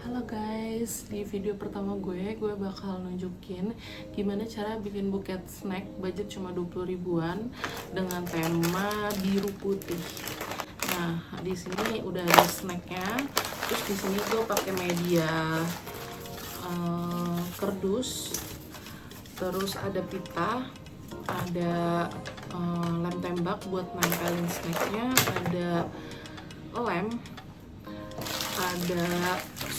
Halo guys, di video pertama gue bakal nunjukin gimana cara bikin buket snack budget cuma 20 ribuan dengan tema biru putih. Nah, di sini udah ada snacknya. Terus di sini gue pakai media kardus. Terus ada pita, ada lem tembak buat nempelin snacknya, ada lem, ada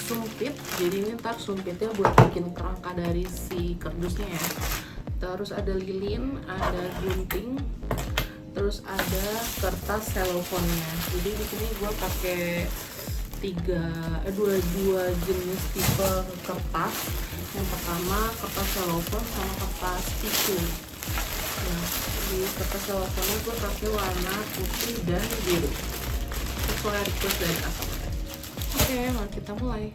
sumpit, jadi ini ntar sumpitnya buat bikin kerangka dari si kardusnya ya. Terus ada lilin, ada gunting, terus ada kertas selofonnya. Jadi di sini gue pakai dua jenis tipe kertas. Yang pertama kertas selofon sama kertas tisu. Nah, di kertas selofonnya gue pakai warna putih dan biru sesuai request dari customer. Oke, mari kita mulai.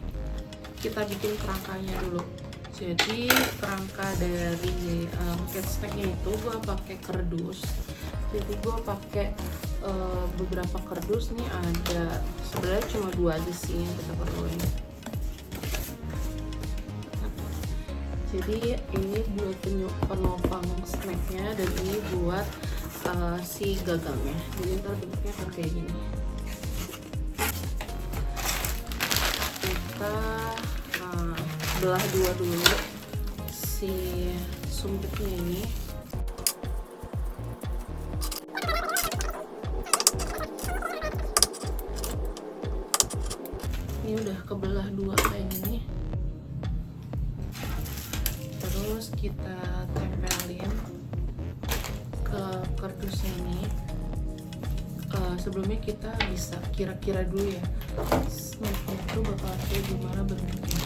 Kita bikin kerangkanya dulu. Jadi kerangka dari buket snacknya itu gue pakai kardus. Jadi gue pakai beberapa kardus nih, ada sebenarnya cuma 2 aja sih yang kita perluin. Jadi ini buat penopang snacknya dan ini buat si gagangnya. Jadi ntar bentuknya akan kayak gini. Kita belah dua dulu si sumpitnya ini. Ini udah kebelah dua kayak gini. Terus kita tempelin ke kardusnya ini. Sebelumnya kita bisa kira-kira dulu ya snacknya itu bakal kayak gimana bentuknya.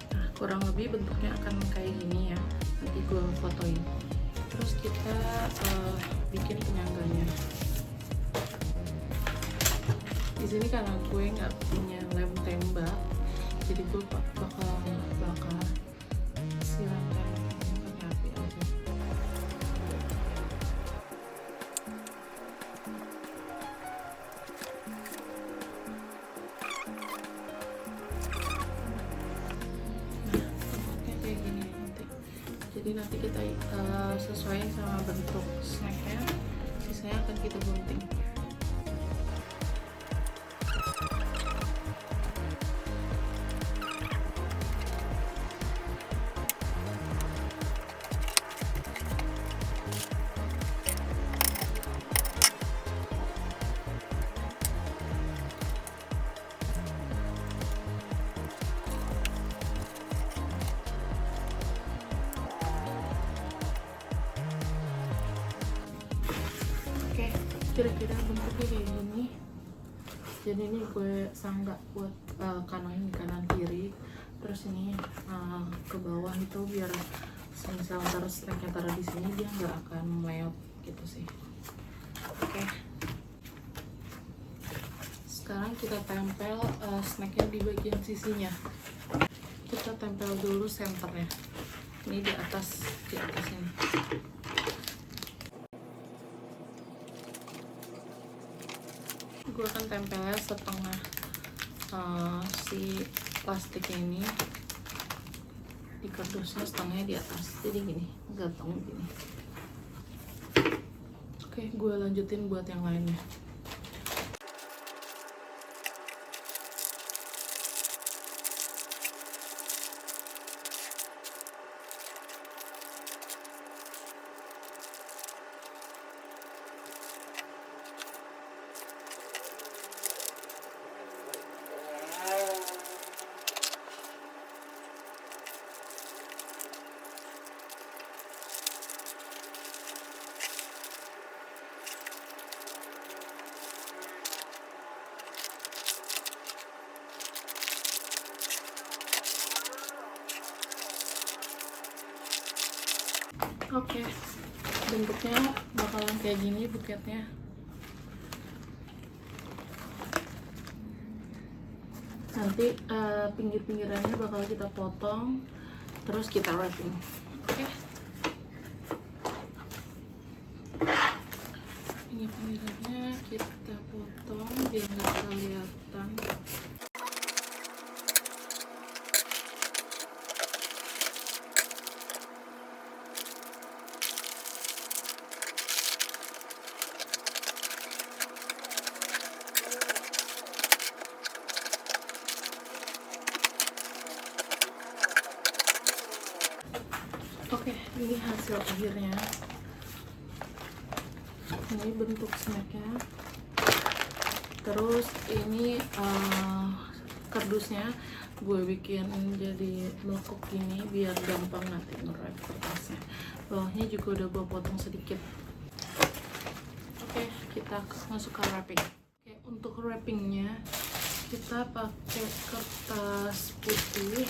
Nah, kurang lebih bentuknya akan kayak gini ya, nanti gue fotoin. Terus kita bikin penyangganya. Di sini karena gue nggak punya lem tembak, jadi gue bakal si lem tembak pakai api aja. Nah, bentuknya kayak gini nanti. Jadi nanti kita sesuaiin sama bentuk snacknya, sisanya akan kita gunting. Kira-kira bentuknya kayak gini. Jadi ini gue sanggak buat kanan kiri, terus ini ke bawah itu biar misal terus snacknya taruh di sini dia nggak akan meleot gitu sih. Oke. Sekarang kita tempel snacknya di bagian sisinya. Kita tempel dulu senternya. Ini di atas ini. Gue akan tempelnya setengah si plastik ini di kardusnya, setengahnya di atas, jadi gini, gantung gini. Oke, gue lanjutin buat yang lainnya. Oke, bentuknya bakalan kayak gini buketnya. Nanti pinggir-pinggirannya bakal kita potong, terus kita wrapping. Oke. Pinggir-pinggirannya kita potong biar nggak kelihatan. Oke, ini hasil akhirnya. Ini bentuk snacknya. Terus ini kardusnya gue bikin jadi melekuk gini biar gampang nanti nge-wrap kertasnya. Bawahnya juga udah gue potong sedikit. Oke, kita masuk ke wrapping. Oke, untuk wrappingnya kita pakai kertas putih.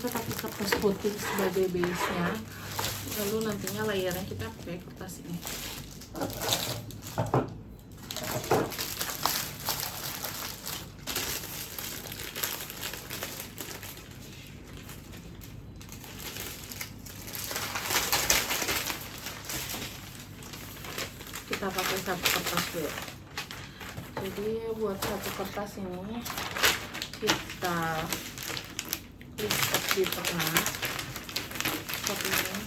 Kita pakai kertas putih sebagai base nya, lalu nantinya layarnya kita pakai kertas ini. Kita pakai satu kertas dulu. Jadi buat satu kertas ini kita lipat di tengah seperti ini.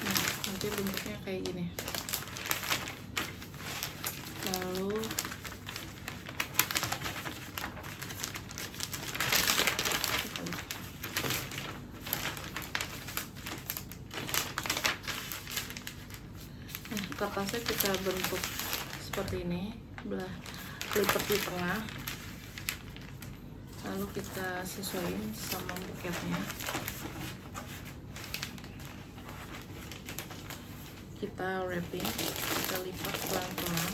Nah, nanti bentuknya kayak gini. Lalu kertasnya kita bentuk seperti ini, belah lipat di tengah, lalu kita sesuaiin sama buketnya. Kita wrapping, kita lipat pelan-pelan.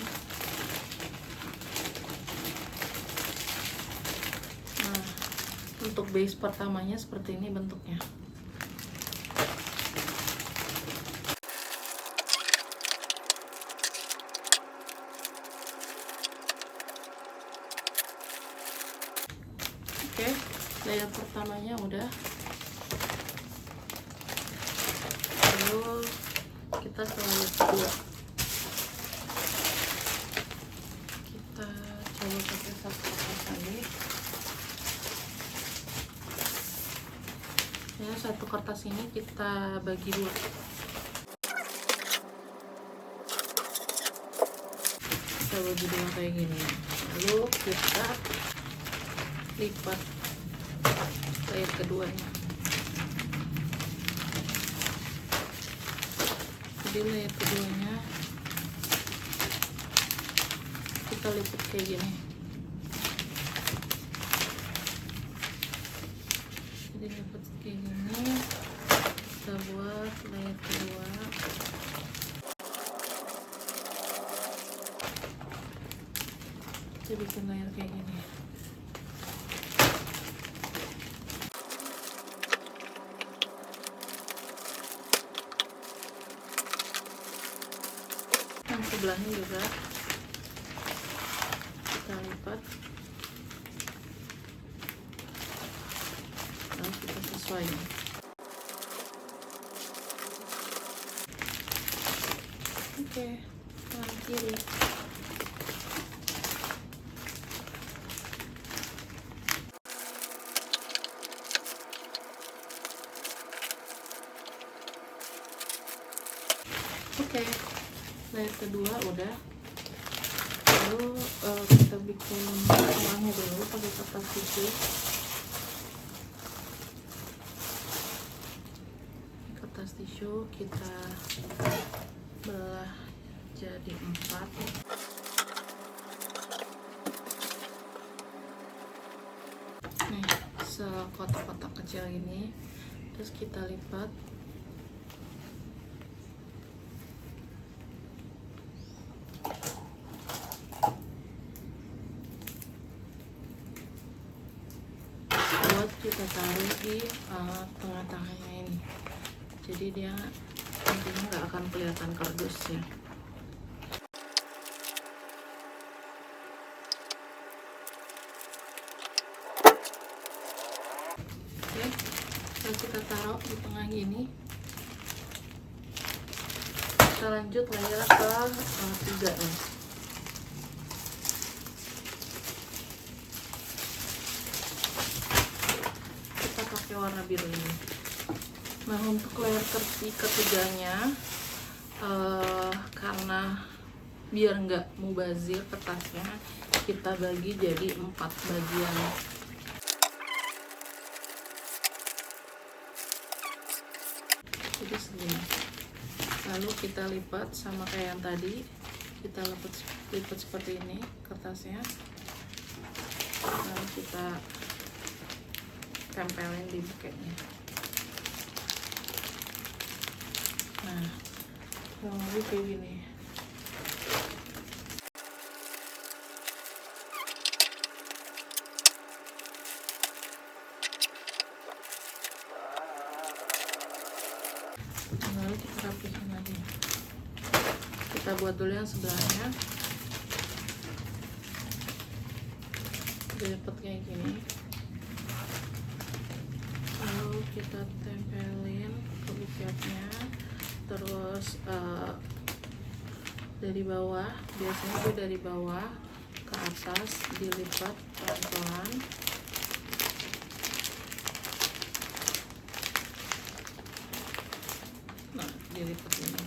Nah, untuk base pertamanya seperti ini bentuknya. Oke, layer pertamanya udah. Lalu kita ke layer kedua. Kita coba pakai satu kertas lagi. Ya, satu kertas ini kita bagi dua. Kita bagi dua kayak gini. Lalu kita lipat layer keduanya. Jadi layer keduanya kita lipat kayak gini. Jadi lipat kayak gini, kita buat layer kedua. Kita bikin layer kayak gini. Yang sebelahnya juga kita lipat, lalu kita sesuaikan. Oke, kanan kiri. Oke, layer kedua udah. Lalu kita bikin tengahnya dulu pakai kertas tisu. Kertas tisu kita belah jadi 4. Nih, sekotak-kotak kecil ini, terus kita lipat. kita taruh di tengah-tengahnya ini, jadi dia nantinya nggak akan kelihatan kardusnya. Oke, nah kita taruh di tengah gini. Kita lanjut layer ke 3 nih. Kita pakai warna biru ini. Nah, untuk layer ketiganya, karena biar nggak mubazir kertasnya, kita bagi jadi 4 bagian. Jadi segini. Lalu kita lipat sama kayak yang tadi, kita lipat seperti ini kertasnya, lalu kita tempelin di buketnya. Nah, kurang lebih kayak gini. Lalu kita rapihin lagi. Kita buat dulu yang sebelahnya, dilipat kayak gini, lalu kita tempelin ke buketnya. Terus dari bawah, biasanya itu dari bawah ke atas dilipat pelan-pelan. Nah, dilipat ini.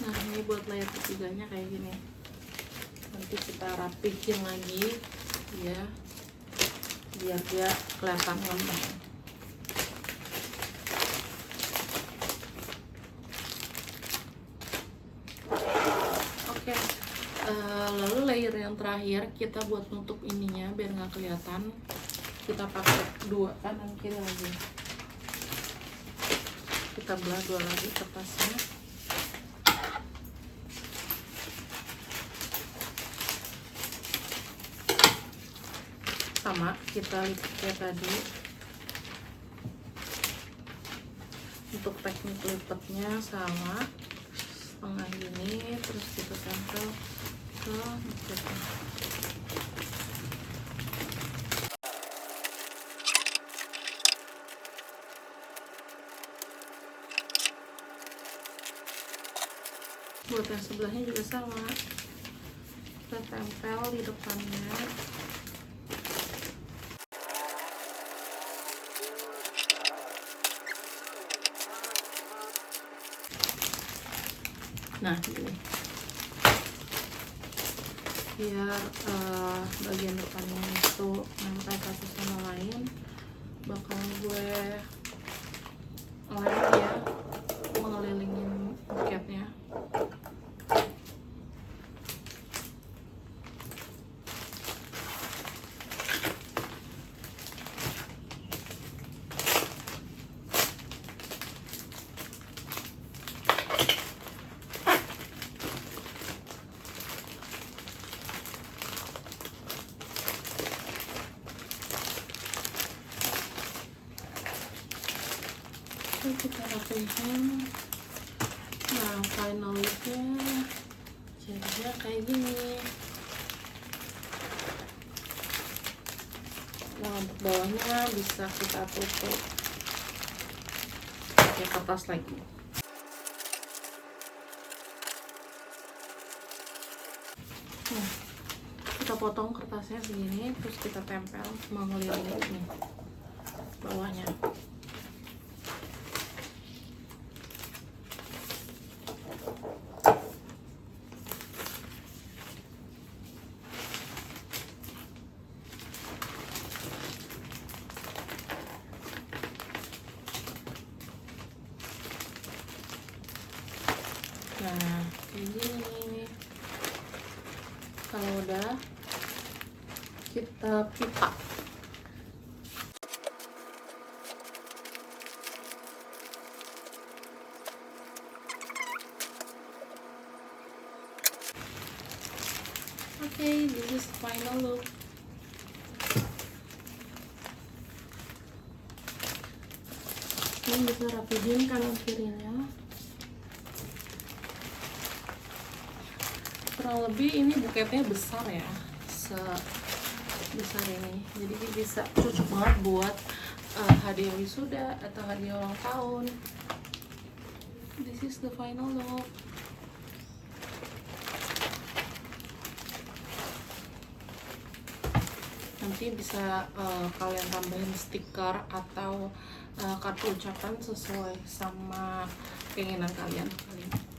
Nah, ini buat layer ketiganya kayak gini. Nanti kita rapihin lagi ya, biar dia kelihatan lembut. Oke, lalu layer yang terakhir kita buat nutup ininya biar nggak kelihatan. Kita pakai 2 kanan kiri lagi. Kita belah 2 lagi kertasnya. Sama, kita lipat kayak tadi. Untuk teknik lipatnya sama, setengah gini, terus kita tempel ke buketnya. Buat yang sebelahnya juga sama, kita tempel di depannya. Nah, gini, biar bagian depannya itu nempel satu sama lain, bakal gue lem ya, mengelilingin buketnya. Kita rapihin. Nah, final looknya jadinya kayak gini. Nah, untuk bawahnya bisa kita tutup pakai kertas lagi. Nah, kita potong kertasnya segini, terus kita tempel mengelilingi nih bawahnya. Nah, kayak gini. Kalau udah, kita pipa. Okay, this is final look. Ini bisa rapihin kanan kirinya. Kurang lebih ini buketnya besar ya, sebesar ini, jadi bisa cocok banget buat hadiah wisuda atau hadiah ulang tahun. This is the final look. Nanti bisa kalian tambahin stiker atau kartu ucapan sesuai sama keinginan kalian.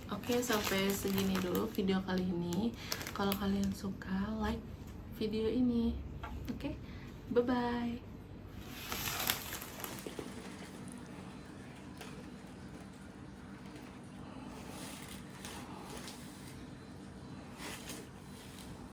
Oke, sampai segini dulu video kali ini. Kalau kalian suka, like video ini. Oke, bye bye.